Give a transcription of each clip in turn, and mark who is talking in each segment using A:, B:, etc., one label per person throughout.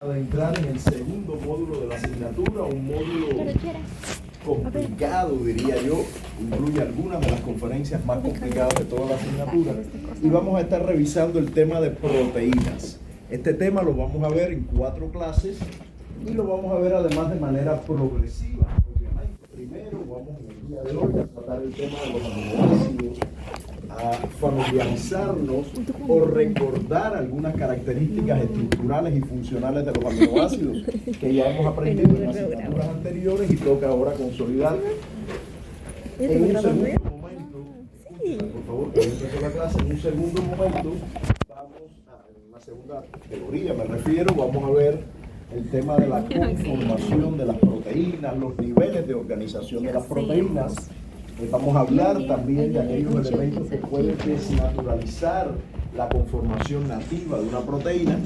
A: de entrar en el segundo módulo de la asignatura, un módulo complicado, diría yo, incluye algunas de las conferencias más complicadas de toda la asignatura, y vamos a estar revisando el tema de proteínas. Este tema lo vamos a ver en 4 clases y lo vamos a ver además de manera progresiva. Obviamente, primero vamos en el día de hoy a tratar el tema de los aminoácidos, a familiarizarnos o recordar algunas características estructurales y funcionales de los aminoácidos que ya hemos aprendido en asignaturas anteriores y toca ahora consolidar. En un segundo momento, por favor, que empiezo la clase, en un segundo momento vamos en una segunda teoría, me refiero, vamos a ver el tema de la conformación de las proteínas, los niveles de organización de las proteínas. Vamos a hablar también de aquellos elementos que pueden desnaturalizar la conformación nativa de una proteína.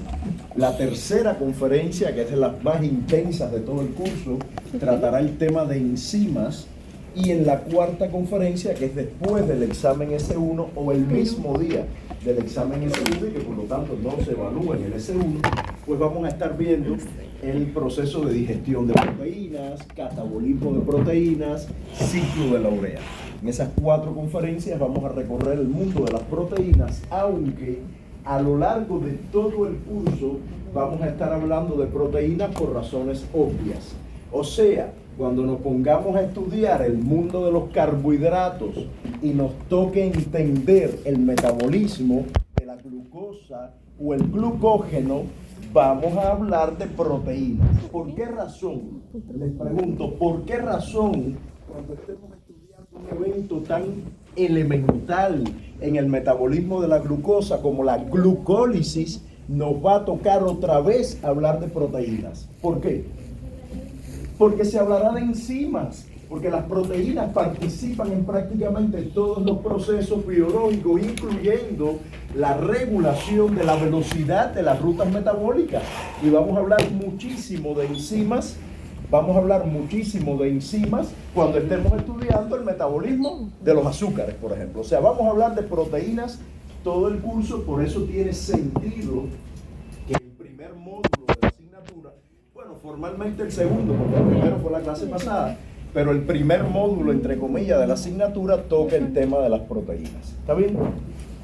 A: La tercera conferencia, que es de las más intensas de todo el curso, tratará el tema de enzimas. Y en la cuarta conferencia, que es después del examen S1 o el mismo día del examen S1 y que por lo tanto no se evalúa en el S1, pues vamos a estar viendo el proceso de digestión de proteínas, catabolismo de proteínas, ciclo de la urea. En esas 4 conferencias vamos a recorrer el mundo de las proteínas, aunque a lo largo de todo el curso vamos a estar hablando de proteínas por razones obvias. O sea, cuando nos pongamos a estudiar el mundo de los carbohidratos y nos toque entender el metabolismo de la glucosa o el glucógeno, vamos a hablar de proteínas. ¿Por qué razón? Les pregunto, ¿por qué razón cuando estemos estudiando un evento tan elemental en el metabolismo de la glucosa como la glucólisis, nos va a tocar otra vez hablar de proteínas? ¿Por qué? Porque se hablará de enzimas, porque las proteínas participan en prácticamente todos los procesos biológicos, incluyendo la regulación de la velocidad de las rutas metabólicas. Y vamos a hablar muchísimo de enzimas, cuando estemos estudiando el metabolismo de los azúcares, por ejemplo. O sea, vamos a hablar de proteínas todo el curso, por eso tiene sentido que el primer módulo de la asignatura, bueno, formalmente el segundo, porque el primero fue la clase pasada, pero el primer módulo, entre comillas, de la asignatura toca el tema de las proteínas. ¿Está bien?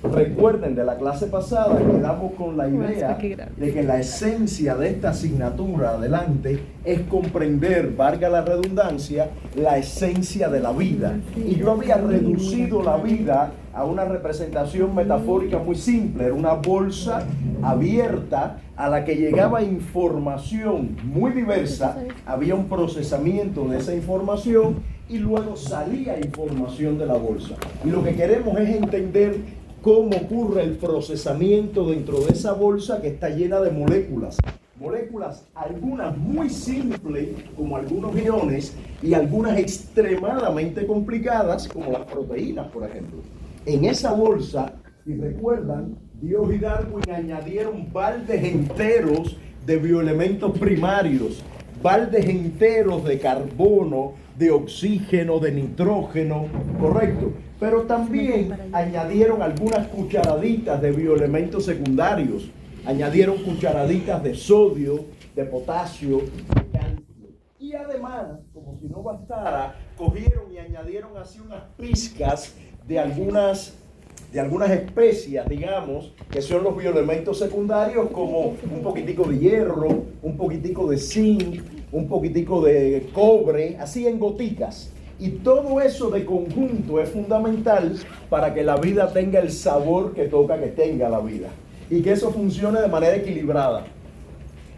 A: Recuerden, de la clase pasada quedamos con la idea de que la esencia de esta asignatura adelante es comprender, valga la redundancia, la esencia de la vida. Y yo había reducido la vida a una representación metafórica muy simple. Era una bolsa abierta a la que llegaba información muy diversa, había un procesamiento de esa información y luego salía información de la bolsa. Y lo que queremos es entender cómo ocurre el procesamiento dentro de esa bolsa que está llena de moléculas. Moléculas, algunas muy simples, como algunos iones, y algunas extremadamente complicadas, como las proteínas, por ejemplo. En esa bolsa, si recuerdan, Dios y Darwin añadieron baldes enteros de bioelementos primarios, baldes enteros de carbono, de oxígeno, de nitrógeno, correcto. Pero también añadieron algunas cucharaditas de bioelementos secundarios, añadieron cucharaditas de sodio, de potasio, de calcio. Y además, como si no bastara, cogieron y añadieron así unas pizcas de algunas especias, digamos, que son los bioelementos secundarios, como un poquitico de hierro, un poquitico de zinc, un poquitico de cobre, así en goticas. Y todo eso de conjunto es fundamental para que la vida tenga el sabor que toca que tenga la vida. Y que eso funcione de manera equilibrada.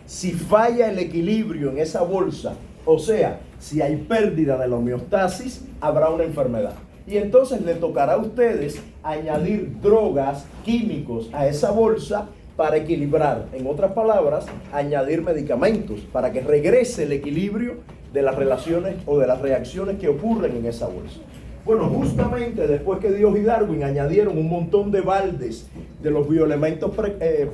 A: Si falla el equilibrio en esa bolsa, o sea, si hay pérdida de la homeostasis, habrá una enfermedad. Y entonces le tocará a ustedes añadir drogas, químicos a esa bolsa para equilibrar. En otras palabras, añadir medicamentos para que regrese el equilibrio de las relaciones o de las reacciones que ocurren en esa bolsa. Bueno, justamente después que Dios y Darwin añadieron un montón de baldes de los bioelementos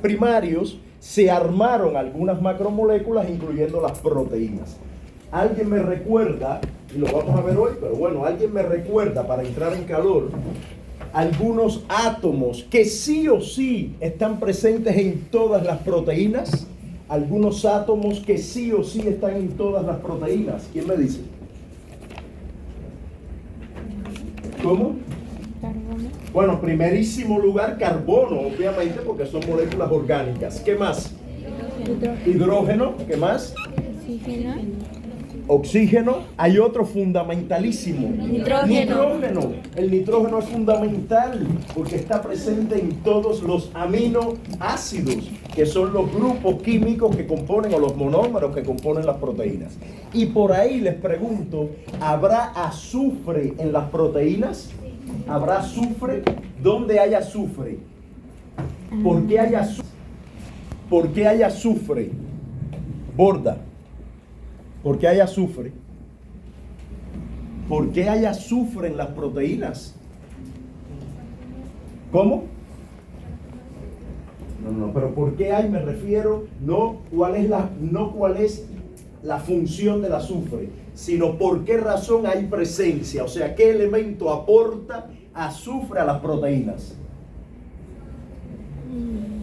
A: primarios, se armaron algunas macromoléculas, incluyendo las proteínas. Alguien me recuerda, y lo vamos a ver hoy, pero bueno, alguien me recuerda para entrar en calor, algunos átomos que sí o sí están presentes en todas las proteínas. algunos átomos que sí o sí están en todas las proteínas. ¿Quién me dice? ¿Cómo?
B: Carbono.
A: Bueno, en primerísimo lugar, carbono, obviamente, porque son moléculas orgánicas. ¿Qué más? Hidrógeno. ¿Qué más?
B: Oxígeno.
A: Oxígeno. Hay otro fundamentalísimo. Nitrógeno. El nitrógeno es fundamental porque está presente en todos los aminoácidos, que son los grupos químicos que componen, o los monómeros que componen las proteínas. Y por ahí les pregunto, ¿habrá azufre en las proteínas? ¿Habrá azufre? ¿Dónde hay azufre? ¿Por qué hay azufre? ¿Por qué hay azufre? Borda. ¿Por qué hay azufre? ¿Por qué hay azufre en las proteínas? ¿Cómo? No, pero ¿por qué hay? Me refiero no cuál es la función del azufre, sino por qué razón hay presencia, o sea, qué elemento aporta azufre a las proteínas.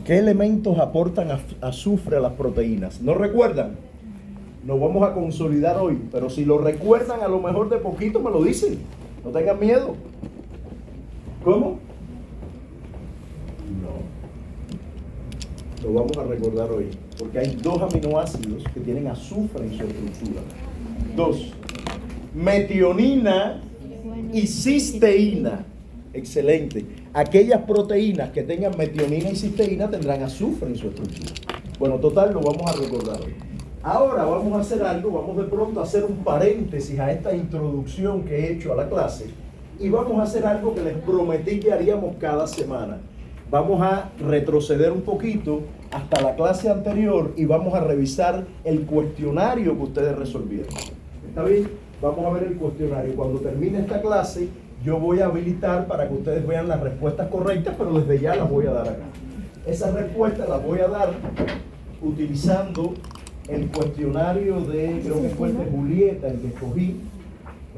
A: ¿Qué elementos aportan azufre a las proteínas? ¿No recuerdan? Nos vamos a consolidar hoy, pero si lo recuerdan, a lo mejor de poquito me lo dicen. No tengan miedo. ¿Cómo? No. Lo vamos a recordar hoy, porque hay 2 aminoácidos que tienen azufre en su estructura. 2. Metionina y cisteína. Excelente. Aquellas proteínas que tengan metionina y cisteína tendrán azufre en su estructura. Bueno, total, lo vamos a recordar hoy. Ahora vamos a hacer algo, vamos de pronto a hacer un paréntesis a esta introducción que he hecho a la clase y vamos a hacer algo que les prometí que haríamos cada semana. Vamos a retroceder un poquito hasta la clase anterior y vamos a revisar el cuestionario que ustedes resolvieron. ¿Está bien? Vamos a ver el cuestionario. Cuando termine esta clase, yo voy a habilitar para que ustedes vean las respuestas correctas, pero desde ya las voy a dar acá. Esas respuestas las voy a dar utilizando el cuestionario de, creo que fue el de Julieta, el que escogí,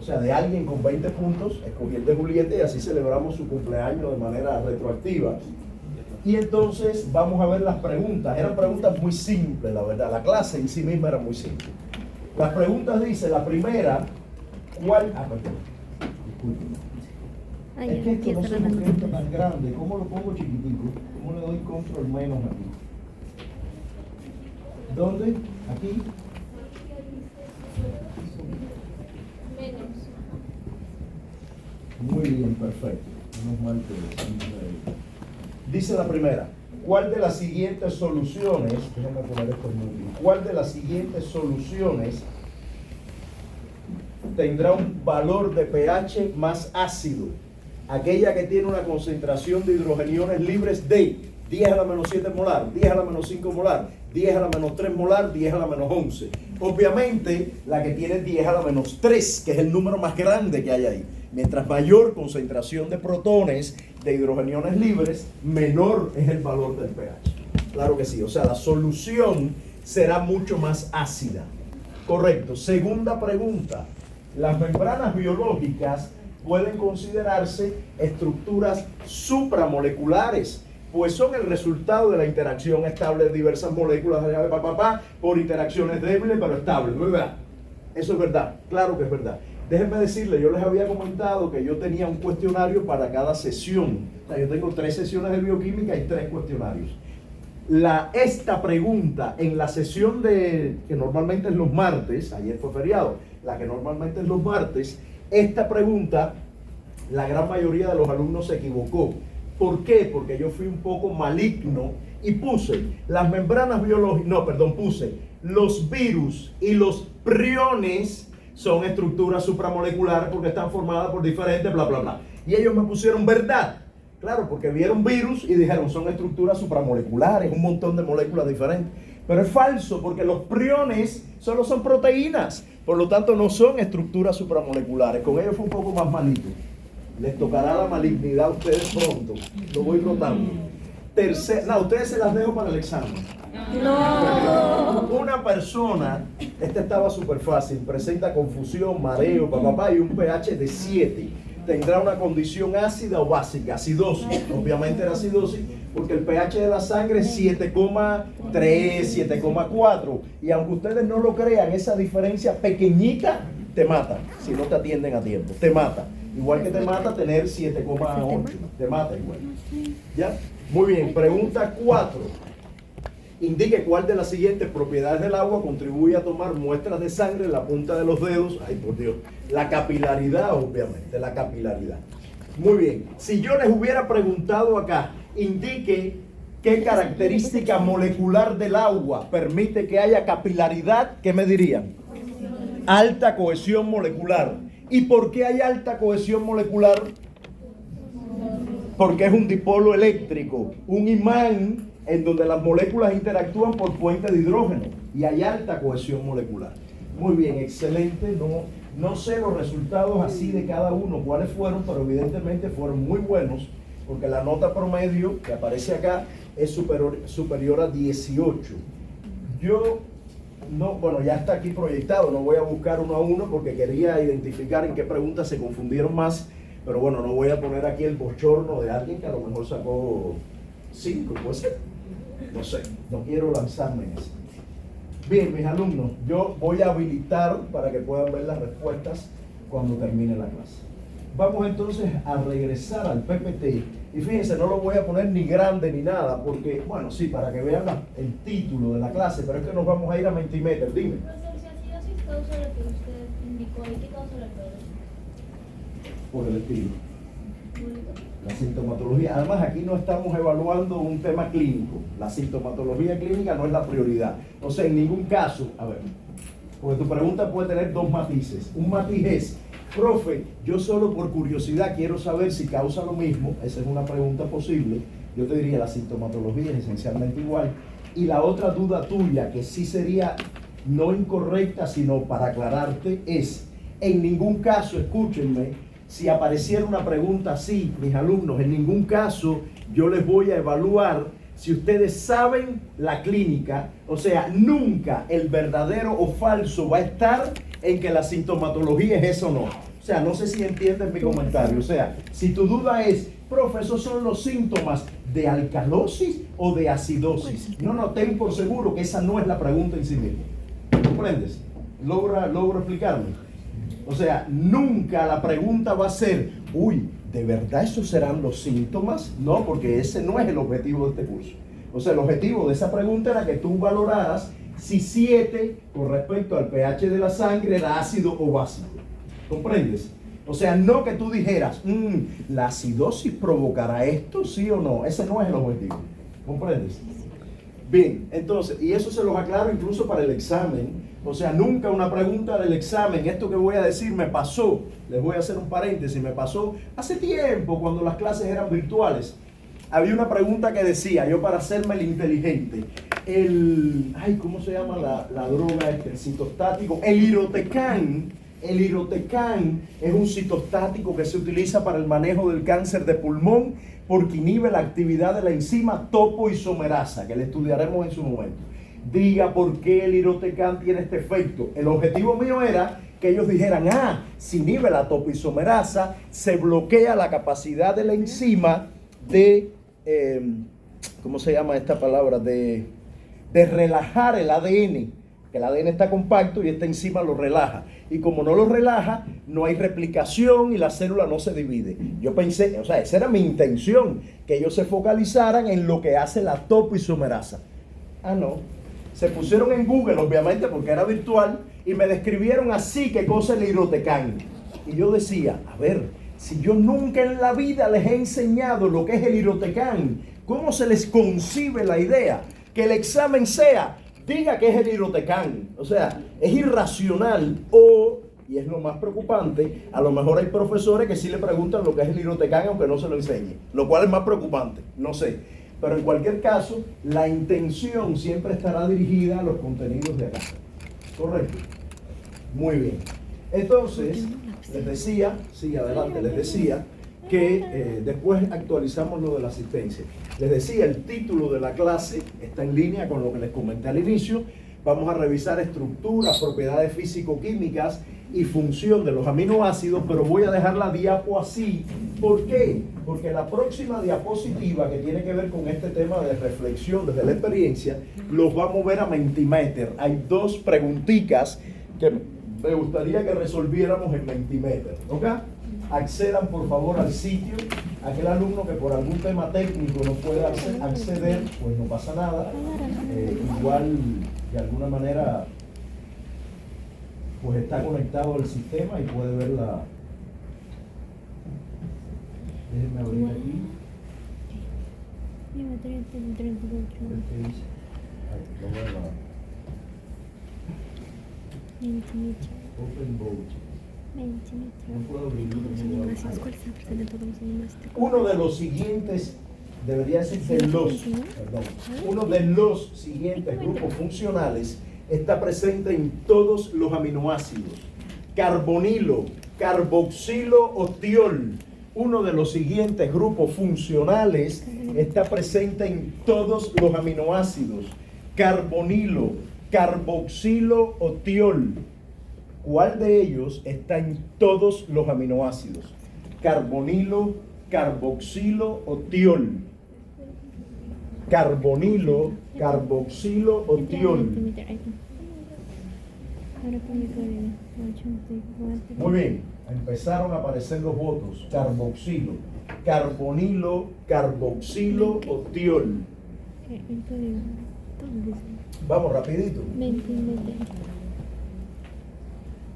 A: o sea, de alguien con 20 puntos, escogí el de Julieta y así celebramos su cumpleaños de manera retroactiva. Y entonces vamos a ver las preguntas. Eran preguntas muy simples, la verdad. La clase en sí misma era muy simple. Las preguntas dice, la primera, ¿cuál? Perdón. Disculpen. Es que esto no se me siente tan grande. ¿Cómo lo pongo chiquitico? ¿Cómo le doy control menos aquí? ¿Dónde? Aquí. Muy bien, perfecto. Menos mal que dice la primera. ¿Cuál de las siguientes soluciones, déjame poner esto en útil, cuál de las siguientes soluciones tendrá un valor de pH más ácido? Aquella que tiene una concentración de hidrogeniones libres de 10 a la menos 7 molar, 10 a la menos 5 molar, 10 a la menos 3 molar, 10 a la menos 11. Obviamente, la que tiene 10 a la menos 3, que es el número más grande que hay ahí. Mientras mayor concentración de protones, de hidrogeniones libres, menor es el valor del pH. Claro que sí, o sea, la solución será mucho más ácida. Correcto. Segunda pregunta. Las membranas biológicas pueden considerarse estructuras supramoleculares, pues son el resultado de la interacción estable de diversas moléculas por interacciones débiles pero estables, ¿verdad? Eso es verdad, claro que es verdad. Déjenme decirle, yo les había comentado que yo tenía un cuestionario para cada sesión. O sea, yo tengo 3 sesiones de bioquímica y 3 cuestionarios. Esta pregunta en la sesión que normalmente es los martes, ayer fue feriado, la que normalmente es los martes, esta pregunta, la gran mayoría de los alumnos se equivocó. ¿Por qué? Porque yo fui un poco maligno y puse las membranas biológicas, puse los virus y los priones son estructuras supramoleculares porque están formadas por diferentes bla bla bla. Y ellos me pusieron verdad. Claro, porque vieron virus y dijeron son estructuras supramoleculares, un montón de moléculas diferentes. Pero es falso porque los priones solo son proteínas. Por lo tanto no son estructuras supramoleculares. Con ellos fue un poco más malito. Les tocará la malignidad a ustedes pronto. Lo voy rotando. Ustedes se las dejo para el examen. No. Una persona, esta estaba súper fácil, presenta confusión, mareo, y un pH de 7. Tendrá una condición ácida o básica, acidosis. Obviamente era acidosis porque el pH de la sangre es 7,3, 7,4. Y aunque ustedes no lo crean, esa diferencia pequeñita te mata si no te atienden a tiempo. Te mata. Igual que te mata tener 7,8. Te mata igual. ¿Ya? Muy bien. Pregunta 4. Indique cuál de las siguientes propiedades del agua contribuye a tomar muestras de sangre en la punta de los dedos. Ay, por Dios. La capilaridad, obviamente. La capilaridad. Muy bien. Si yo les hubiera preguntado acá, indique qué característica molecular del agua permite que haya capilaridad, ¿qué me dirían? Alta cohesión molecular. ¿Y por qué hay alta cohesión molecular? Porque es un dipolo eléctrico, un imán en donde las moléculas interactúan por puente de hidrógeno y hay alta cohesión molecular. Muy bien, excelente. No sé los resultados así de cada uno, cuáles fueron, pero evidentemente fueron muy buenos, porque la nota promedio que aparece acá es superior a 18. Yo no, bueno, ya está aquí proyectado, no voy a buscar uno a uno porque quería identificar en qué preguntas se confundieron más, pero bueno, no voy a poner aquí el bochorno de alguien que a lo mejor sacó 5, puede ser. No sé, no quiero lanzarme en eso. Bien, mis alumnos, yo voy a habilitar para que puedan ver las respuestas cuando termine la clase. Vamos entonces a regresar al PPT. Y fíjense, no lo voy a poner ni grande ni nada, porque, bueno, sí, para que vean el título de la clase, pero es que nos vamos a ir a Mentimeter. Dime.
C: Profesor, si acidosis causa lo que usted indicó, ¿y qué causa la enfermedad?
A: Por el estilo. La sintomatología. Además, aquí no estamos evaluando un tema clínico. La sintomatología clínica no es la prioridad. O sea, en ningún caso, a ver, porque tu pregunta puede tener dos matices. Un matiz es, profe, yo solo por curiosidad quiero saber si causa lo mismo. Esa es una pregunta posible. Yo te diría, la sintomatología es esencialmente igual. Y la otra duda tuya, que sí sería no incorrecta, sino para aclararte, es, en ningún caso, escúchenme, si apareciera una pregunta así, mis alumnos, en ningún caso yo les voy a evaluar si ustedes saben la clínica. O sea, nunca el verdadero o falso va a estar en que la sintomatología es eso o no. O sea, no sé si entienden mi comentario. O sea, si tu duda es, profe, ¿esos son los síntomas de alcalosis o de acidosis? No, ten por seguro que esa no es la pregunta en sí misma. ¿Comprendes? ¿Logro explicarme? O sea, nunca la pregunta va a ser, uy, ¿de verdad esos serán los síntomas? No, porque ese no es el objetivo de este curso. O sea, el objetivo de esa pregunta era que tú valoraras si 7 con respecto al pH de la sangre era ácido o básico. ¿Comprendes? O sea, no que tú dijeras, ¿la acidosis provocará esto, sí o no? Ese no es el objetivo. ¿Comprendes? Bien, entonces, y eso se los aclaro incluso para el examen. O sea, nunca una pregunta del examen, esto que voy a decir me pasó, les voy a hacer un paréntesis, me pasó hace tiempo cuando las clases eran virtuales. Había una pregunta que decía, yo para hacerme el inteligente, ¿cómo se llama la droga el citostático? El irotecán es un citostático que se utiliza para el manejo del cáncer de pulmón porque inhibe la actividad de la enzima topoisomerasa, que le estudiaremos en su momento. Diga por qué el irotecán tiene este efecto. El objetivo mío era que ellos dijeran, si inhibe la topoisomerasa, se bloquea la capacidad de la enzima de, ¿cómo se llama esta palabra? De relajar el ADN, que el ADN está compacto y esta enzima lo relaja. Y como no lo relaja, no hay replicación y la célula no se divide. Yo pensé, o sea, esa era mi intención, que ellos se focalizaran en lo que hace la topoisomerasa. No. Se pusieron en Google, obviamente, porque era virtual, y me describieron así qué cosa es el irotecán. Y yo decía, a ver, si yo nunca en la vida les he enseñado lo que es el irotecán, ¿cómo se les concibe la idea que el examen diga que es el irotecán? O sea, es irracional y es lo más preocupante, a lo mejor hay profesores que sí le preguntan lo que es el irotecán aunque no se lo enseñe, lo cual es más preocupante, no sé. Pero en cualquier caso, la intención siempre estará dirigida a los contenidos de acá. ¿Correcto? Muy bien. Entonces, les decía, sigue adelante, les decía que después actualizamos lo de la asistencia. Les decía, el título de la clase está en línea con lo que les comenté al inicio. Vamos a revisar estructuras, propiedades físico-químicas y función de los aminoácidos, pero voy a dejar la diapo así. ¿Por qué? Porque la próxima diapositiva, que tiene que ver con este tema de reflexión desde la experiencia, los va a mover a Mentimeter. Hay dos preguntitas que me gustaría que resolviéramos en Mentimeter, ¿ok? Accedan por favor al sitio. Aquel alumno que por algún tema técnico no puede acceder, pues no pasa nada. Igual, de alguna manera, pues está conectado al sistema y puede ver la... Déjenme abrir aquí. ¿Qué dice? Ay, lo voy a... Open Vote. No puedo abrirlo. Uno de los siguientes debería ser uno de los siguientes grupos funcionales está presente en todos los aminoácidos. Carbonilo, carboxilo o tiol. Uno de los siguientes grupos funcionales está presente en todos los aminoácidos. Carbonilo, carboxilo o tiol. ¿Cuál de ellos está en todos los aminoácidos? Carbonilo, carboxilo o tiol. Carbonilo, carboxilo o tiol. Muy bien, empezaron a aparecer los votos. Carboxilo, carbonilo, carboxilo o tiol. Vamos rapidito.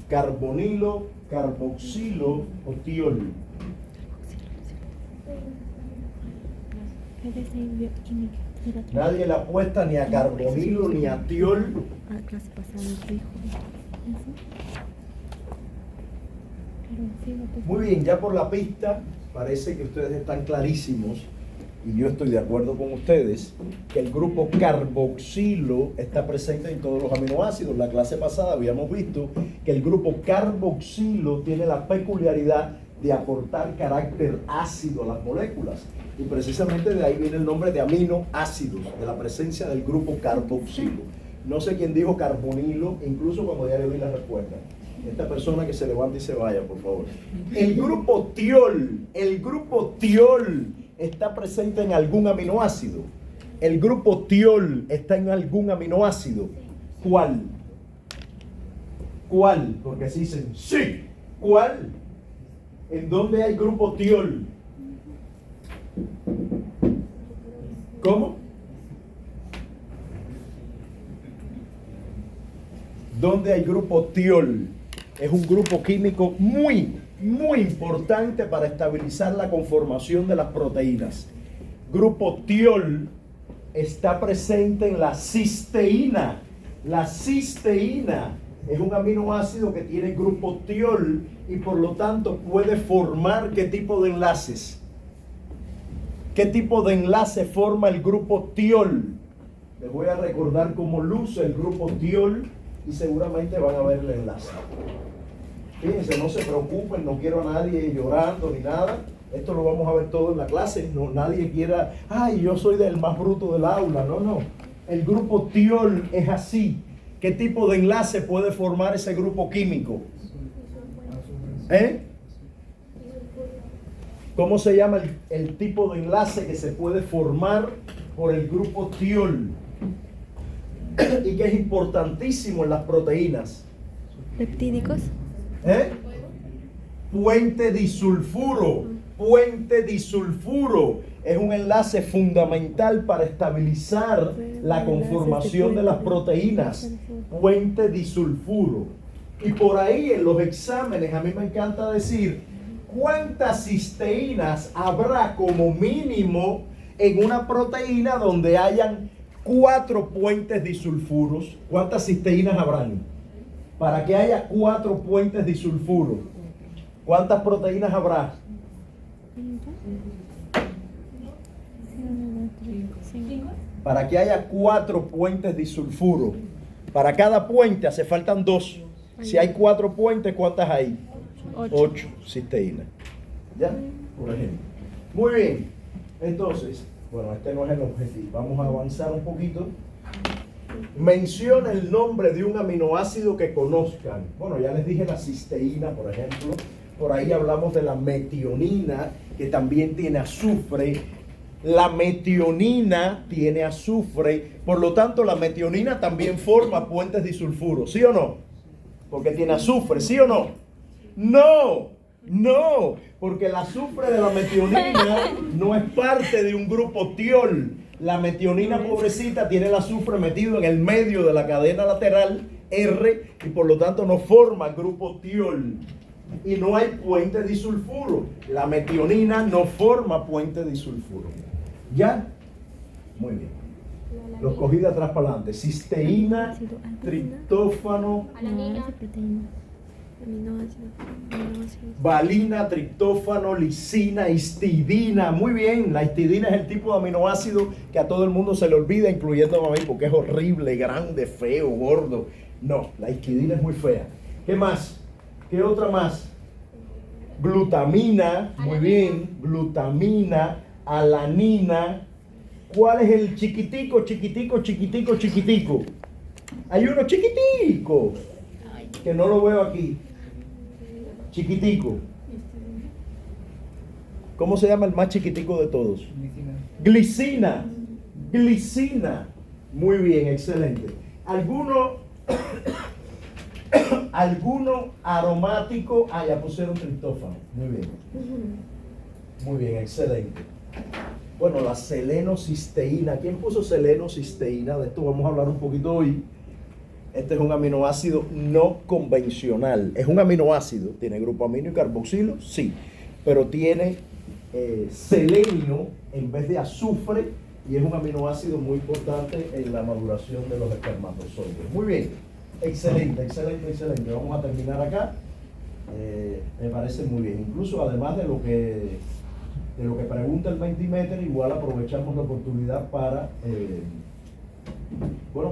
A: Carbonilo, carboxilo o tiol. Nadie le apuesta ni a carbonilo ni a tiol. Muy bien, ya por la pista parece que ustedes están clarísimos, y yo estoy de acuerdo con ustedes, que el grupo carboxilo está presente en todos los aminoácidos. La clase pasada habíamos visto que el grupo carboxilo tiene la peculiaridad de aportar carácter ácido a las moléculas. Y precisamente de ahí viene el nombre de aminoácidos, de la presencia del grupo carboxilo. No sé quién dijo carbonilo, incluso cuando ya le di la respuesta. Esta persona que se levante y se vaya, por favor. El grupo tiol está presente en algún aminoácido. El grupo tiol está en algún aminoácido. ¿Cuál? ¿Cuál? Porque así dicen, sí. ¿Cuál? ¿En dónde hay grupo tiol? ¿Cómo? ¿Dónde hay grupo tiol? Es un grupo químico muy importante para estabilizar la conformación de las proteínas. Grupo tiol está presente en la cisteína. La cisteína es un aminoácido que tiene grupo tiol y por lo tanto puede formar ¿qué tipo de enlaces? ¿Qué tipo de enlace forma el grupo tiol? Les voy a recordar cómo luce el grupo tiol y seguramente van a ver el enlace. Fíjense, no se preocupen, no quiero a nadie llorando ni nada. Esto lo vamos a ver todo en la clase. No, nadie quiera, ay, yo soy del más bruto del aula. No, no. El grupo tiol es así. ¿Qué tipo de enlace puede formar ese grupo químico? ¿Cómo se llama el tipo de enlace que se puede formar por el grupo tiol? Y que es importantísimo en las proteínas.
B: ¿Peptídicos?
A: Puente disulfuro. Puente disulfuro es un enlace fundamental para estabilizar la conformación de las proteínas. Puente disulfuro. Y por ahí en los exámenes a mí me encanta decir cuántas cisteínas habrá como mínimo en una proteína donde hayan 4 puentes disulfuros. ¿Cuántas cisteínas habrán? Para que haya 4 puentes disulfuro, ¿cuántas proteínas habrá? Para que haya 4 puentes disulfuro, para cada puente hace faltan 2. Si hay 4 puentes, ¿cuántas hay? 8 cisteínas. ¿Ya? Por ejemplo. Muy bien. Entonces, bueno, este no es el objetivo. Vamos a avanzar un poquito. Menciona el nombre de un aminoácido que conozcan. Bueno, ya les dije la cisteína, por ejemplo. Por ahí hablamos de la metionina, que también tiene azufre. La metionina tiene azufre, por lo tanto la metionina también forma puentes disulfuros, ¿sí o no? Porque tiene azufre, ¿sí o no? No, porque el azufre de la metionina no es parte de un grupo tiol. La metionina, pobrecita, tiene el azufre metido en el medio de la cadena lateral R y por lo tanto no forma grupo tiol. Y no hay puente disulfuro. La metionina no forma puente disulfuro. ¿Ya? Muy bien. Los cogí de atrás para adelante. Cisteína, triptófano,
C: Alanina.
A: valina, triptófano, lisina, histidina. Muy bien, la histidina es el tipo de aminoácido que a todo el mundo se le olvida, incluyendo a mí, porque es horrible, grande, feo, gordo. No, la histidina es muy fea. ¿Qué más? ¿Qué otra más? Glutamina, muy bien, glutamina, alanina. ¿Cuál es el chiquitico? Hay uno chiquitico, que no lo veo aquí. Chiquitico. ¿Cómo se llama el más chiquitico de todos? Glicina. Muy bien, excelente. ¿Alguno aromático? Ah, ya pusieron triptófano. Muy bien, excelente. Bueno, la selenocisteína. ¿Quién puso selenocisteína? De esto vamos a hablar un poquito hoy. Este es un aminoácido no convencional. Es un aminoácido. ¿Tiene grupo amino y carboxilo? Sí. Pero tiene selenio en vez de azufre y es un aminoácido muy importante en la maduración de los espermatozoides. Muy bien. Excelente. Vamos a terminar acá. Me parece muy bien. Incluso además de lo que pregunta el Mentimeter, igual aprovechamos la oportunidad para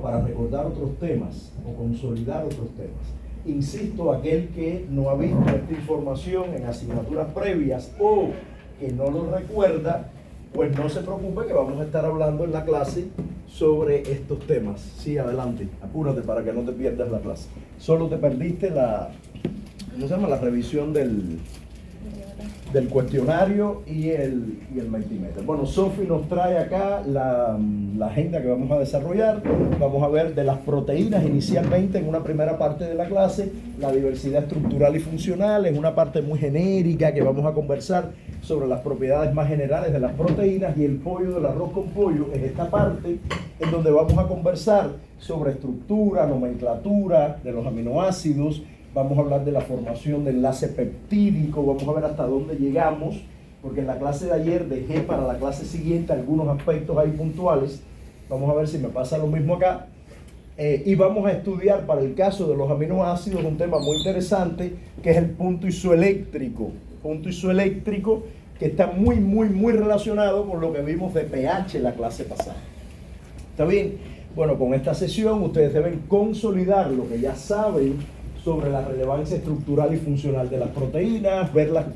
A: para recordar otros temas o consolidar otros temas. Insisto, aquel que no ha visto esta información en asignaturas previas o que no lo recuerda, pues no se preocupe que vamos a estar hablando en la clase sobre estos temas. Sí, adelante, apúrate para que no te pierdas la clase. Solo te perdiste la revisión del cuestionario y el Mentimeter. Bueno, Sofi nos trae acá la agenda que vamos a desarrollar. Vamos a ver de las proteínas inicialmente en una primera parte de la clase, la diversidad estructural y funcional, en una parte muy genérica que vamos a conversar sobre las propiedades más generales de las proteínas, y el pollo del arroz con pollo es esta parte en donde vamos a conversar sobre estructura, nomenclatura de los aminoácidos. Vamos a hablar de la formación de enlace peptídico, vamos a ver hasta dónde llegamos, porque en la clase de ayer dejé para la clase siguiente algunos aspectos ahí puntuales. Vamos a ver si me pasa lo mismo acá. Y vamos a estudiar para el caso de los aminoácidos un tema muy interesante, que es el punto isoeléctrico. Punto isoeléctrico que está muy relacionado con lo que vimos de pH en la clase pasada. ¿Está bien? Bueno, con esta sesión ustedes deben consolidar lo que ya saben sobre la relevancia estructural y funcional de las proteínas,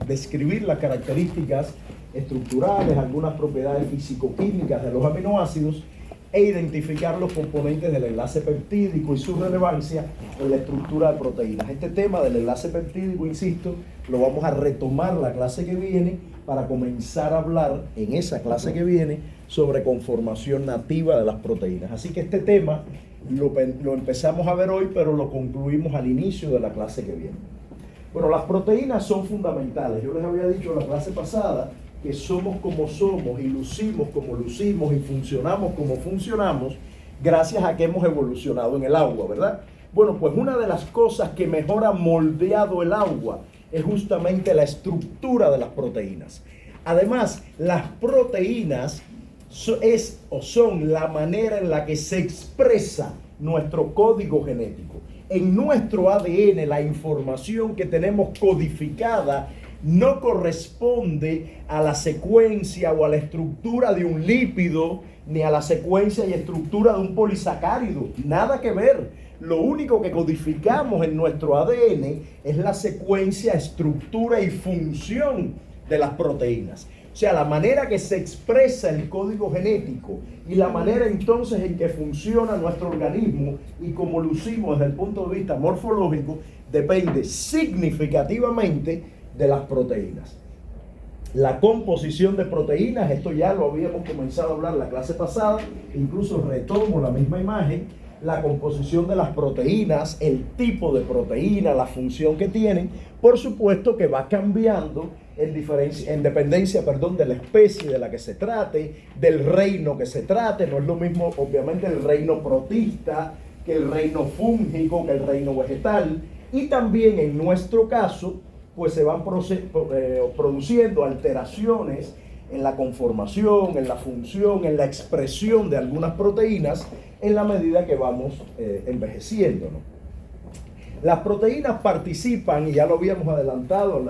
A: describir las características estructurales, algunas propiedades fisicoquímicas de los aminoácidos e identificar los componentes del enlace peptídico y su relevancia en la estructura de proteínas. Este tema del enlace peptídico, insisto, lo vamos a retomar la clase que viene para comenzar a hablar en esa clase que viene sobre conformación nativa de las proteínas. Así que este tema lo empezamos a ver hoy, pero lo concluimos al inicio de la clase que viene. Bueno, las proteínas son fundamentales. Yo les había dicho la clase pasada que somos como somos y lucimos como lucimos y funcionamos como funcionamos gracias a que hemos evolucionado en el agua, ¿verdad? Bueno, pues una de las cosas que mejor ha moldeado el agua es justamente la estructura de las proteínas. Además, las proteínas son la manera en la que se expresa nuestro código genético. En nuestro ADN, la información que tenemos codificada no corresponde a la secuencia o a la estructura de un lípido, ni a la secuencia y estructura de un polisacárido. Nada que ver. Lo único que codificamos en nuestro ADN es la secuencia, estructura y función de las proteínas. O sea, la manera que se expresa el código genético y la manera entonces en que funciona nuestro organismo y como lucimos desde el punto de vista morfológico depende significativamente de las proteínas. La composición de proteínas, esto ya lo habíamos comenzado a hablar la clase pasada, incluso retomo la misma imagen. La composición de las proteínas, el tipo de proteína, la función que tienen, por supuesto que va cambiando en dependencia de la especie de la que se trate, del reino que se trate. No es lo mismo, obviamente, el reino protista que el reino fúngico, que el reino vegetal. Y también en nuestro caso, pues se van produciendo alteraciones en la conformación, en la función, en la expresión de algunas proteínas en la medida que vamos envejeciendo, ¿no? Las proteínas participan, y ya lo habíamos adelantado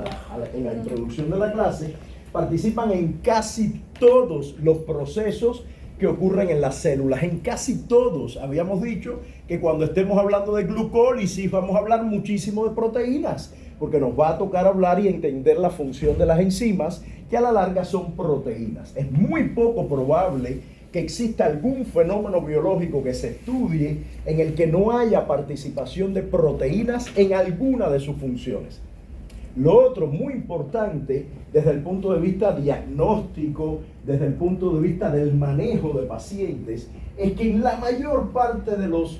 A: en la introducción de la clase, participan en casi todos los procesos que ocurren en las células, en casi todos. Habíamos dicho que cuando estemos hablando de glucólisis vamos a hablar muchísimo de proteínas, porque nos va a tocar hablar y entender la función de las enzimas, que a la larga son proteínas. Es muy poco probable que exista algún fenómeno biológico que se estudie en el que no haya participación de proteínas en alguna de sus funciones. Lo otro muy importante desde el punto de vista diagnóstico, desde el punto de vista del manejo de pacientes, es que en la mayor parte de los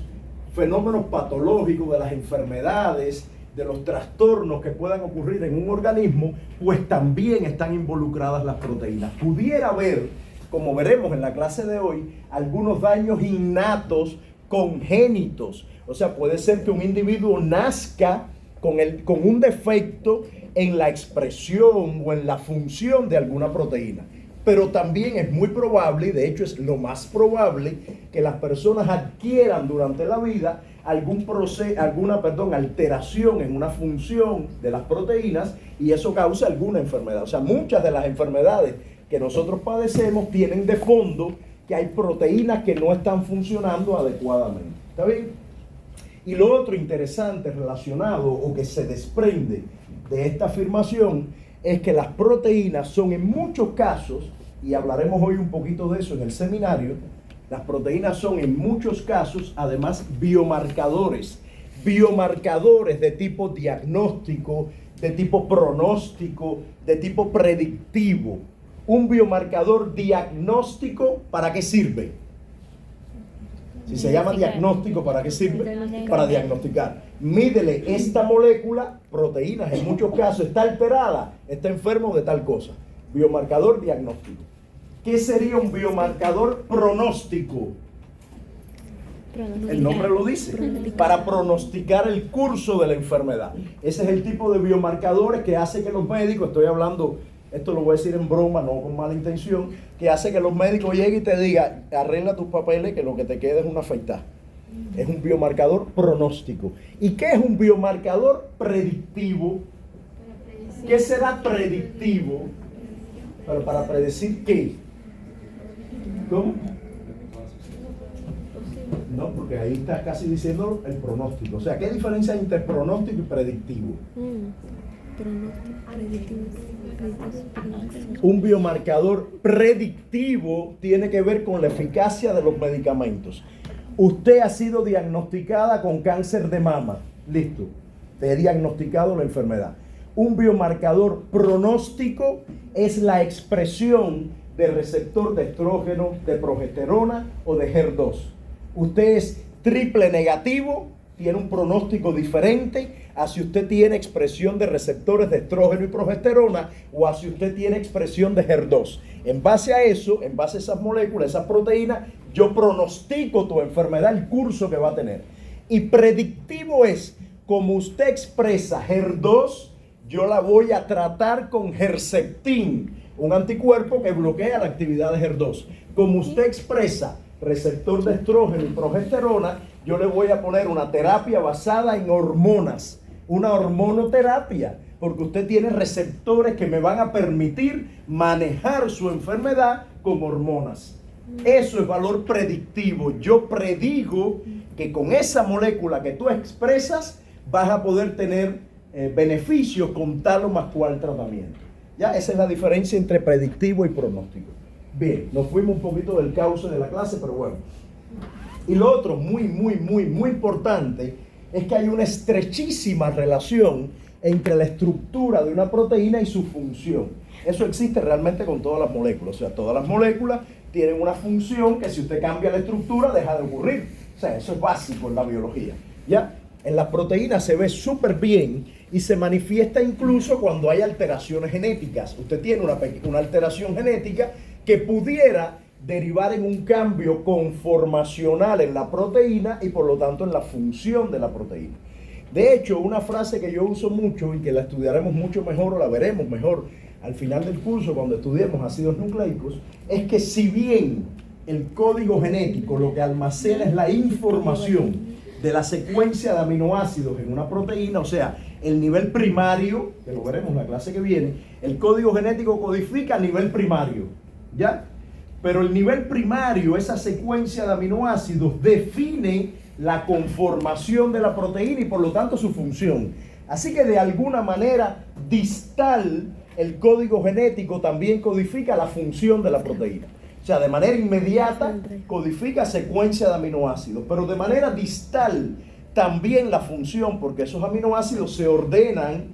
A: fenómenos patológicos, de las enfermedades, de los trastornos que puedan ocurrir en un organismo, pues también están involucradas las proteínas. Pudiera haber, como veremos en la clase de hoy, algunos daños innatos, congénitos. O sea, puede ser que un individuo nazca con un defecto en la expresión o en la función de alguna proteína. Pero también es muy probable, y de hecho es lo más probable, que las personas adquieran durante la vida alguna alteración en una función de las proteínas y eso causa alguna enfermedad. O sea, muchas de las enfermedades que nosotros padecemos tienen de fondo que hay proteínas que no están funcionando adecuadamente. ¿Está bien? Y lo otro interesante relacionado o que se desprende de esta afirmación es que las proteínas son en muchos casos, y hablaremos hoy un poquito de eso en el seminario, las proteínas son en muchos casos además biomarcadores de tipo diagnóstico, de tipo pronóstico, de tipo predictivo. Un biomarcador diagnóstico, ¿para qué sirve? Si se llama diagnóstico, ¿para qué sirve? Para diagnosticar. Mídele esta molécula, proteínas en muchos casos, está alterada, está enfermo de tal cosa. Biomarcador diagnóstico. ¿Qué sería un biomarcador pronóstico? El nombre lo dice, para pronosticar el curso de la enfermedad. Ese es el tipo de biomarcadores que hace que los médicos, estoy hablando, esto lo voy a decir en broma, no con mala intención, que hace que los médicos lleguen y te digan, arregla tus papeles que lo que te queda es una afeitada. Es un biomarcador pronóstico. ¿Y qué es un biomarcador predictivo? ¿Qué será predictivo? Pero para predecir qué. ¿Cómo? No, porque ahí está casi diciendo el pronóstico. O sea, ¿qué diferencia hay entre pronóstico y predictivo? Un biomarcador predictivo tiene que ver con la eficacia de los medicamentos. Usted ha sido diagnosticada con cáncer de mama. Listo. Te he diagnosticado la enfermedad. Un biomarcador pronóstico es la expresión de receptor de estrógeno, de progesterona o de HER2. Usted es triple negativo, tiene un pronóstico diferente a si usted tiene expresión de receptores de estrógeno y progesterona o a si usted tiene expresión de HER2. En base a eso, en base a esas moléculas, esas proteínas, yo pronostico tu enfermedad, el curso que va a tener. Y predictivo es, como usted expresa HER2, yo la voy a tratar con Herceptin, un anticuerpo que bloquea la actividad de HER2. Como usted expresa receptor de estrógeno y progesterona, yo le voy a poner una terapia basada en hormonas, una hormonoterapia, porque usted tiene receptores que me van a permitir manejar su enfermedad con hormonas. Eso es valor predictivo. Yo predigo que con esa molécula que tú expresas vas a poder tener beneficios con tal o más cual tratamiento. Ya, esa es la diferencia entre predictivo y pronóstico. Bien, nos fuimos un poquito del cauce de la clase, pero bueno. Y lo otro muy importante es que hay una estrechísima relación entre la estructura de una proteína y su función. Eso existe realmente con todas las moléculas. O sea, todas las moléculas tienen una función que si usted cambia la estructura deja de ocurrir. O sea, eso es básico en la biología. ¿Ya? En las proteínas se ve súper bien y se manifiesta incluso cuando hay alteraciones genéticas. Usted tiene una alteración genética que pudiera derivar en un cambio conformacional en la proteína y por lo tanto en la función de la proteína. De hecho, una frase que yo uso mucho y que la estudiaremos mucho mejor o la veremos mejor al final del curso cuando estudiemos ácidos nucleicos, es que si bien el código genético lo que almacena es la información de la secuencia de aminoácidos en una proteína, o sea, el nivel primario, que lo veremos en la clase que viene, el código genético codifica a nivel primario, ¿ya? Pero el nivel primario, esa secuencia de aminoácidos, define la conformación de la proteína y por lo tanto su función. Así que de alguna manera distal, el código genético también codifica la función de la proteína. O sea, de manera inmediata codifica secuencia de aminoácidos, pero de manera distal también la función, porque esos aminoácidos se ordenan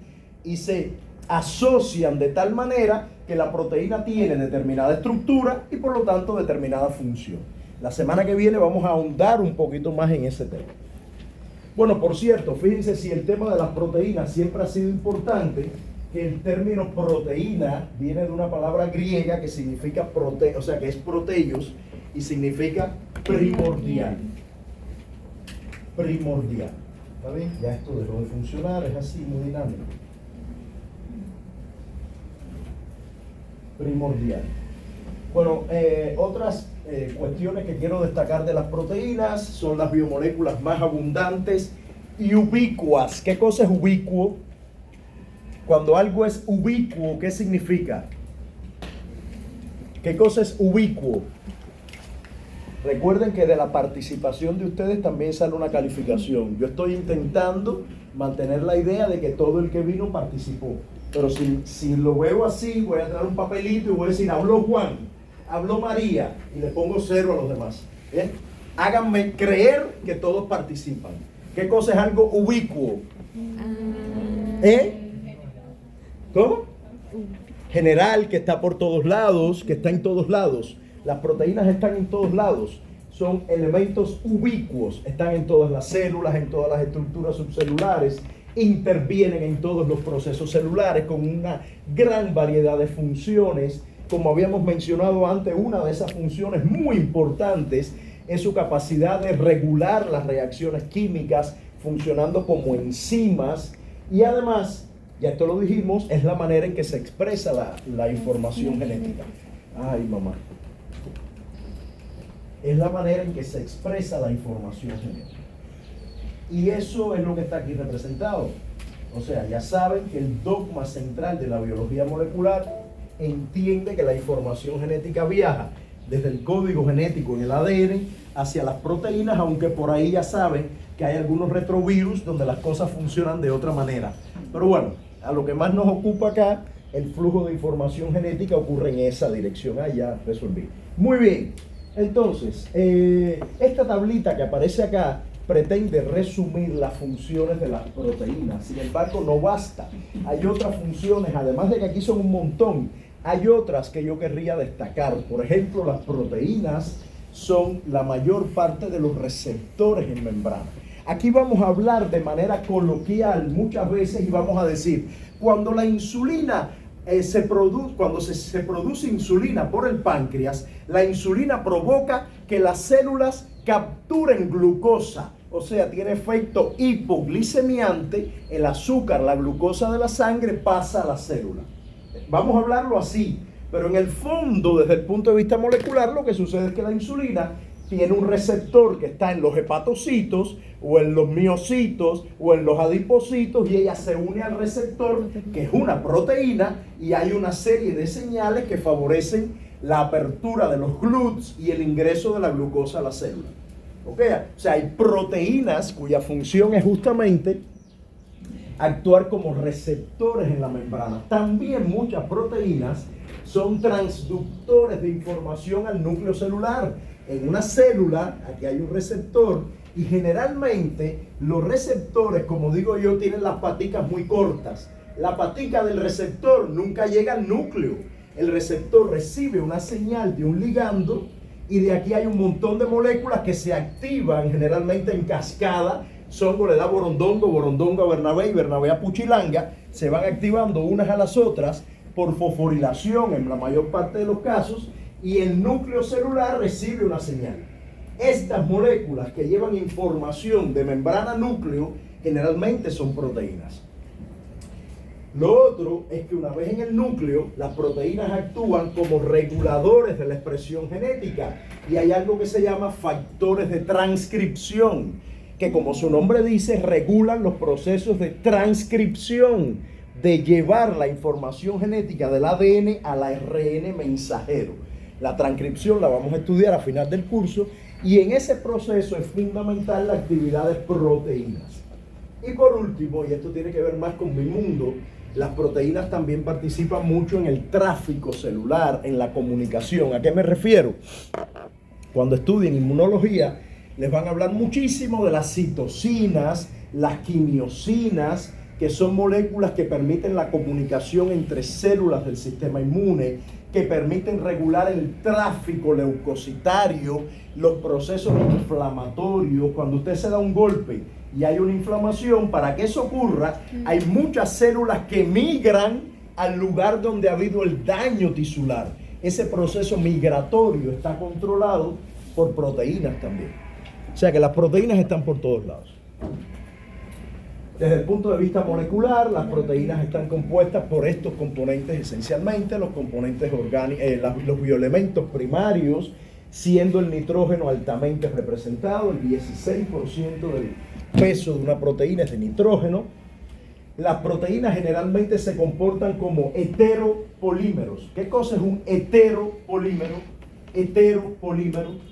A: y se asocian de tal manera que la proteína tiene determinada estructura y por lo tanto determinada función. La semana que viene vamos a ahondar un poquito más en ese tema. Bueno, por cierto, fíjense si el tema de las proteínas siempre ha sido importante, que el término proteína viene de una palabra griega que significa o sea, que es proteios y significa primordial. Primordial. ¿Está bien? Ya esto dejó de funcionar, es así, muy dinámico. Primordial. Bueno, otras cuestiones que quiero destacar de las proteínas son las biomoléculas más abundantes y ubicuas. ¿Qué cosa es ubicuo? Cuando algo es ubicuo, ¿qué significa? ¿Qué cosa es ubicuo? Recuerden que de la participación de ustedes también sale una calificación. Yo estoy intentando mantener la idea de que todo el que vino participó. Pero si lo veo así, voy a traer un papelito y voy a decir, habló Juan, habló María, y le pongo 0 a los demás. ¿Bien? Háganme creer que todos participan. ¿Qué cosa es algo ubicuo? ¿Cómo? General, que está por todos lados, que está en todos lados. Las proteínas están en todos lados. Son elementos ubicuos. Están en todas las células, en todas las estructuras subcelulares. Intervienen en todos los procesos celulares con una gran variedad de funciones. Como habíamos mencionado antes, una de esas funciones muy importantes es su capacidad de regular las reacciones químicas funcionando como enzimas y además, ya esto lo dijimos, es la manera en que se expresa la información genética. Ay, mamá. Es la manera en que se expresa la información genética. Y eso es lo que está aquí representado. O sea, ya saben que el dogma central de la biología molecular entiende que la información genética viaja desde el código genético en el ADN hacia las proteínas, aunque por ahí ya saben que hay algunos retrovirus donde las cosas funcionan de otra manera. Pero bueno, a lo que más nos ocupa acá, el flujo de información genética ocurre en esa dirección. Ah, ya resolví. Muy bien. Entonces, esta tablita que aparece acá pretende resumir las funciones de las proteínas. Sin embargo, no basta. Hay otras funciones, además de que aquí son un montón, hay otras que yo querría destacar. Por ejemplo, las proteínas son la mayor parte de los receptores en membrana. Aquí vamos a hablar de manera coloquial muchas veces y vamos a decir, cuando la insulina cuando se produce insulina por el páncreas, la insulina provoca que las células capturen glucosa, o sea, tiene efecto hipoglicemiante, el azúcar, la glucosa de la sangre pasa a la célula. Vamos a hablarlo así, pero en el fondo, desde el punto de vista molecular, lo que sucede es que la insulina tiene un receptor que está en los hepatocitos o en los miocitos o en los adipocitos y ella se une al receptor, que es una proteína, y hay una serie de señales que favorecen la apertura de los GLUTs y el ingreso de la glucosa a la célula. ¿Okay? O sea, hay proteínas cuya función es justamente actuar como receptores en la membrana. También muchas proteínas son transductores de información al núcleo celular. En una célula, aquí hay un receptor, y generalmente los receptores, como digo yo, tienen las paticas muy cortas. La patica del receptor nunca llega al núcleo. El receptor recibe una señal de un ligando y de aquí hay un montón de moléculas que se activan generalmente en cascada. Songo le da borondongo, borondongo a Bernabé y Bernabé a Puchilanga. Se van activando unas a las otras por fosforilación en la mayor parte de los casos y el núcleo celular recibe una señal. Estas moléculas que llevan información de membrana a núcleo generalmente son proteínas. Lo otro es que una vez en el núcleo, las proteínas actúan como reguladores de la expresión genética y hay algo que se llama factores de transcripción, que como su nombre dice, regulan los procesos de transcripción, de llevar la información genética del ADN al ARN mensajero. La transcripción la vamos a estudiar a final del curso y en ese proceso es fundamental la actividad de proteínas. Y por último, y esto tiene que ver más con mi mundo, las proteínas también participan mucho en el tráfico celular, en la comunicación. ¿A qué me refiero? Cuando estudien inmunología, les van a hablar muchísimo de las citocinas, las quimiosinas, que son moléculas que permiten la comunicación entre células del sistema inmune, que permiten regular el tráfico leucocitario, los procesos inflamatorios. Cuando usted se da un golpe y hay una inflamación, para que eso ocurra, hay muchas células que migran al lugar donde ha habido el daño tisular. Ese proceso migratorio está controlado por proteínas también. O sea que las proteínas están por todos lados. Desde el punto de vista molecular, las proteínas están compuestas por estos componentes esencialmente, los componentes orgánicos, los bioelementos primarios, siendo el nitrógeno altamente representado. El 16% del peso de una proteína es de nitrógeno. Las proteínas generalmente se comportan como heteropolímeros. ¿Qué cosa es un heteropolímero? Heteropolímero.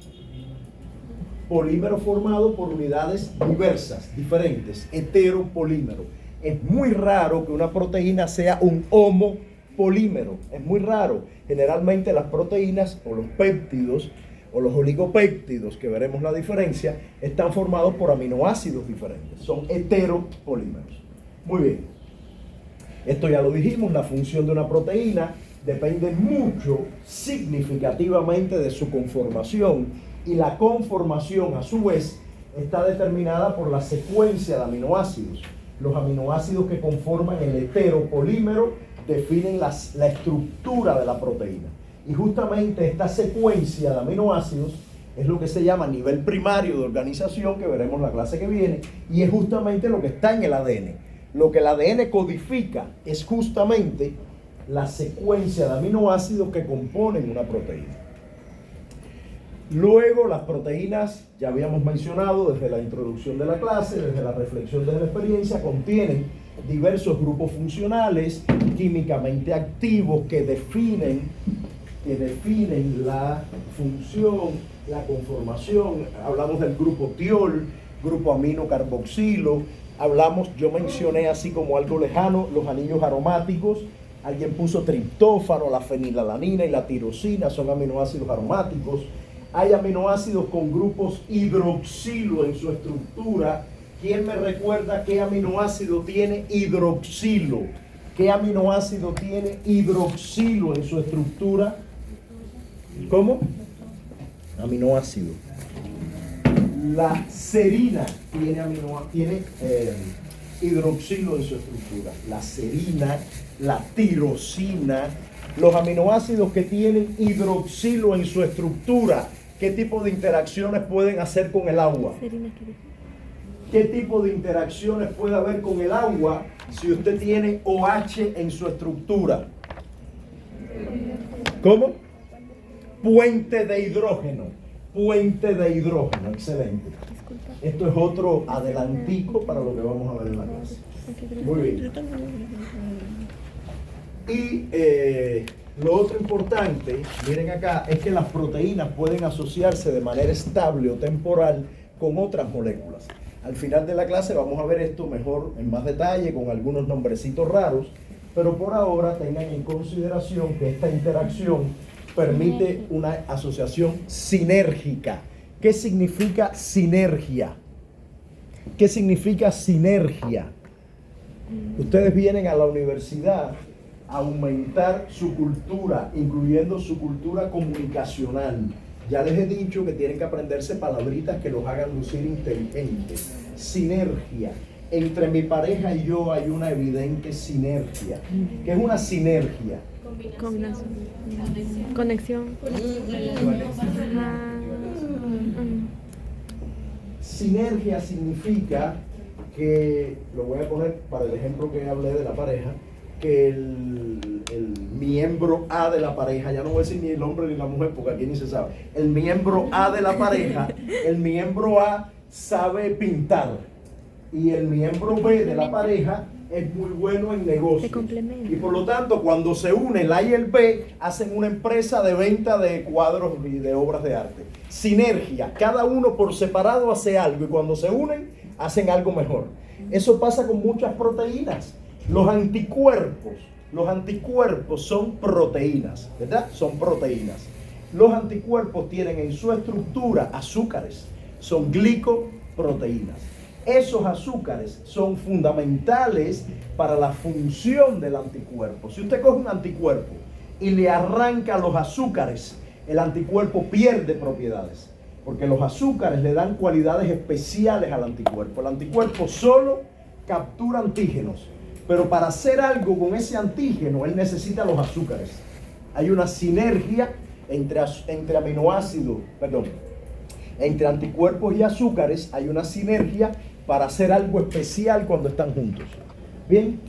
A: Polímero formado por unidades diversas, diferentes, heteropolímero. Es muy raro que una proteína sea un homopolímero, es muy raro. Generalmente las proteínas o los péptidos o los oligopéptidos, que veremos la diferencia, están formados por aminoácidos diferentes, son heteropolímeros. Muy bien, esto ya lo dijimos, la función de una proteína depende mucho, significativamente, de su conformación. Y la conformación, a su vez, está determinada por la secuencia de aminoácidos. Los aminoácidos que conforman el heteropolímero definen la estructura de la proteína. Y justamente esta secuencia de aminoácidos es lo que se llama nivel primario de organización, que veremos en la clase que viene, y es justamente lo que está en el ADN. Lo que el ADN codifica es justamente la secuencia de aminoácidos que componen una proteína. Luego, las proteínas, ya habíamos mencionado desde la introducción de la clase, desde la reflexión de la experiencia, contienen diversos grupos funcionales químicamente activos que definen la función, la conformación. Hablamos del grupo tiol, grupo aminocarboxilo. Yo mencioné así como algo lejano los anillos aromáticos. Alguien puso triptófano, la fenilalanina y la tirosina, son aminoácidos aromáticos. Hay aminoácidos con grupos hidroxilo en su estructura. ¿Quién me recuerda qué aminoácido tiene hidroxilo? ¿Qué aminoácido tiene hidroxilo en su estructura? ¿Cómo? Aminoácido. La serina tiene hidroxilo en su estructura. La serina, la tirosina, los aminoácidos que tienen hidroxilo en su estructura. ¿Qué tipo de interacciones pueden hacer con el agua? ¿Qué tipo de interacciones puede haber con el agua si usted tiene OH en su estructura? ¿Cómo? Puente de hidrógeno. Puente de hidrógeno, excelente. Esto es otro adelantico para lo que vamos a ver en la clase. Muy bien. Y lo otro importante, miren acá, es que las proteínas pueden asociarse de manera estable o temporal con otras moléculas. Al final de la clase vamos a ver esto mejor, en más detalle, con algunos nombrecitos raros, pero por ahora tengan en consideración que esta interacción permite una asociación sinérgica. ¿Qué significa sinergia? ¿Qué significa sinergia? Ustedes vienen a la universidad a aumentar su cultura, incluyendo su cultura comunicacional. Ya les he dicho que tienen que aprenderse palabritas que los hagan lucir inteligentes. Sinergia. Entre mi pareja y yo hay una evidente sinergia. ¿Qué es una sinergia?
B: Combinación. Conexión. Ah,
A: Sinergia significa que, lo voy a poner para el ejemplo que hablé de la pareja, que el miembro A de la pareja, ya no voy a decir ni el hombre ni la mujer porque aquí ni se sabe, el miembro A de la pareja, el miembro A sabe pintar y el miembro B de la pareja es muy bueno en negocios.
B: Se complementa.
A: Y por lo tanto, cuando se une el A y el B, hacen una empresa de venta de cuadros y de obras de arte. Sinergia. Cada uno por separado hace algo y cuando se unen, hacen algo mejor. Eso pasa con muchas proteínas. Los anticuerpos son proteínas, ¿verdad? Son proteínas. Los anticuerpos tienen en su estructura azúcares, son glicoproteínas. Esos azúcares son fundamentales para la función del anticuerpo. Si usted coge un anticuerpo y le arranca los azúcares, el anticuerpo pierde propiedades, porque los azúcares le dan cualidades especiales al anticuerpo. El anticuerpo solo captura antígenos, pero para hacer algo con ese antígeno, él necesita los azúcares. Hay una sinergia entre anticuerpos y azúcares, hay una sinergia para hacer algo especial cuando están juntos. Bien,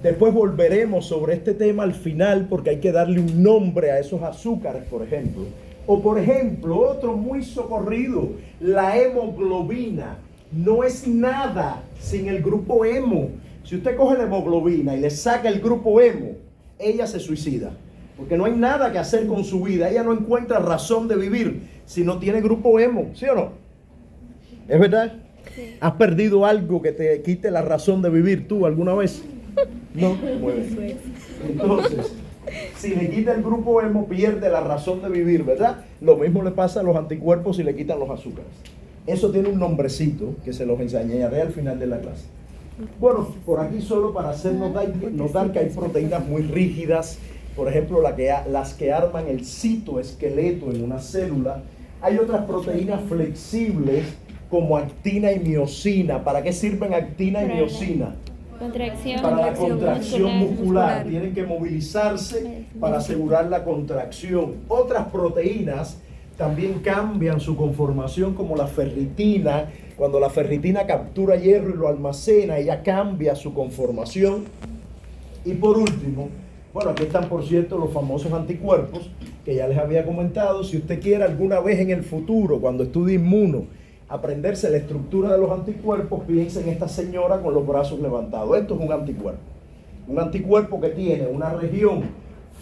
A: después volveremos sobre este tema al final porque hay que darle un nombre a esos azúcares, por ejemplo. O por ejemplo, otro muy socorrido, la hemoglobina. No es nada sin el grupo hemo. Si usted coge la hemoglobina y le saca el grupo hemo, ella se suicida. Porque no hay nada que hacer con su vida. Ella no encuentra razón de vivir si no tiene grupo hemo. ¿Sí o no? ¿Es verdad?
B: sí.
A: ¿Has perdido algo que te quite la razón de vivir tú alguna vez? No. Muy bien. Entonces, si le quita el grupo hemo, pierde la razón de vivir, ¿verdad? Lo mismo le pasa a los anticuerpos si le quitan los azúcares. Eso tiene un nombrecito que se los enseñaré al final de la clase. Bueno, por aquí solo para hacer notar que hay proteínas muy rígidas, por ejemplo, las que arman el citoesqueleto en una célula. Hay otras proteínas flexibles como actina y miosina. ¿Para qué sirven actina y miosina?
B: Contracción.
A: Para la contracción muscular. Tienen que movilizarse para asegurar la contracción. Otras proteínas también cambian su conformación, como la ferritina. Cuando la ferritina captura hierro y lo almacena, ella cambia su conformación. Y por último, bueno, aquí están por cierto los famosos anticuerpos que ya les había comentado. Si usted quiere alguna vez en el futuro, cuando estudie inmuno, aprenderse la estructura de los anticuerpos, piensa en esta señora con los brazos levantados. Esto es un anticuerpo. Un anticuerpo que tiene una región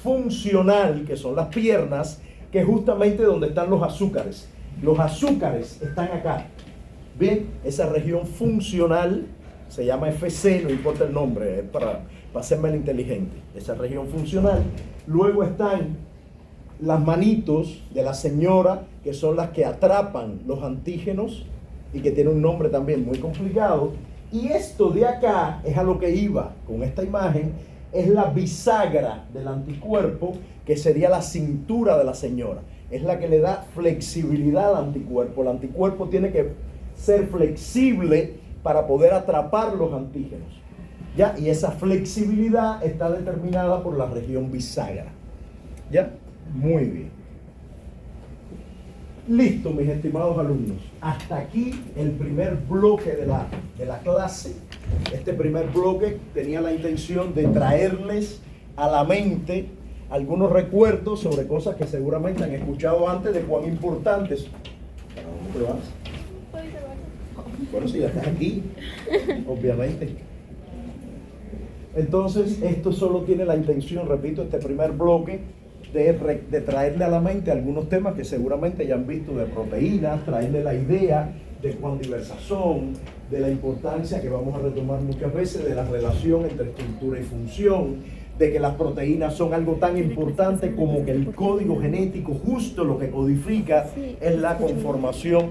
A: funcional, que son las piernas, que es justamente donde están los azúcares. Los azúcares están acá. Bien, esa región funcional se llama FC, no importa el nombre, es para hacerme el inteligente. Esa región funcional. Luego están las manitos de la señora, que son las que atrapan los antígenos y que tiene un nombre también muy complicado. Y esto de acá es a lo que iba con esta imagen, es la bisagra del anticuerpo, que sería la cintura de la señora. Es la que le da flexibilidad al anticuerpo. El anticuerpo tiene que ser flexible para poder atrapar los antígenos. ¿Ya? Y esa flexibilidad está determinada por la región bisagra. ¿Ya? Muy bien. Listo, mis estimados alumnos. Hasta aquí el primer bloque de la clase. Este primer bloque tenía la intención de traerles a la mente algunos recuerdos sobre cosas que seguramente han escuchado antes de cuán importantes. ¿Para dónde te vas? Bueno, si ya estás aquí, obviamente. Entonces, esto solo tiene la intención, repito, este primer bloque, de traerle a la mente algunos temas que seguramente ya han visto de proteínas, traerle la idea de cuán diversas son, de la importancia que vamos a retomar muchas veces de la relación entre estructura y función, de que las proteínas son algo tan importante como que el código genético, justo lo que codifica es la conformación,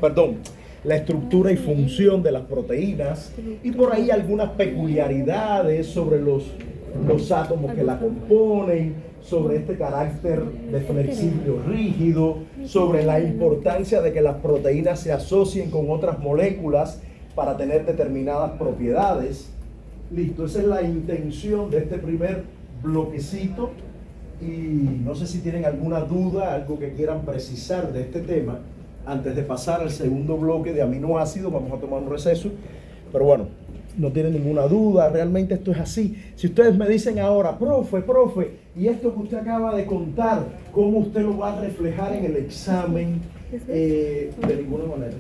A: la estructura y función de las proteínas, y por ahí algunas peculiaridades sobre los átomos que la componen, sobre este carácter de flexible o rígido, sobre la importancia de que las proteínas se asocien con otras moléculas para tener determinadas propiedades. Listo, esa es la intención de este primer bloquecito, y no sé si tienen alguna duda, algo que quieran precisar de este tema antes de pasar al segundo bloque de aminoácidos. Vamos a tomar un receso, pero bueno, no tienen ninguna duda, realmente esto es así. Si ustedes me dicen ahora, profe, y esto que usted acaba de contar, ¿cómo usted lo va a reflejar en el examen? De ninguna manera.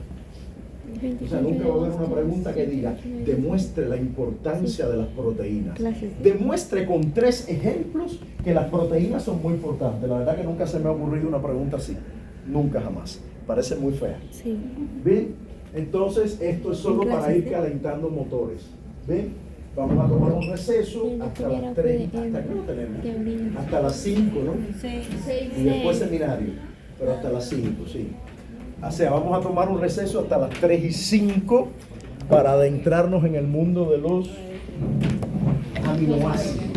A: O sea, nunca va a haber una pregunta que diga, demuestre la importancia de las proteínas. Demuestre con 3 ejemplos que las proteínas son muy importantes. La verdad que nunca se me ha ocurrido una pregunta así. Nunca, jamás. Parece muy fea.
B: Sí.
A: ¿Bien? Entonces, esto es solo para ir calentando motores. ¿Ven? Vamos a tomar un receso hasta las 3. ¿Hasta qué lo tenemos? Hasta las 5, ¿no? Y después seminario. Pero hasta las 5, sí. O sea, vamos a tomar un receso hasta las 3:05 para adentrarnos en el mundo de los aminoácidos.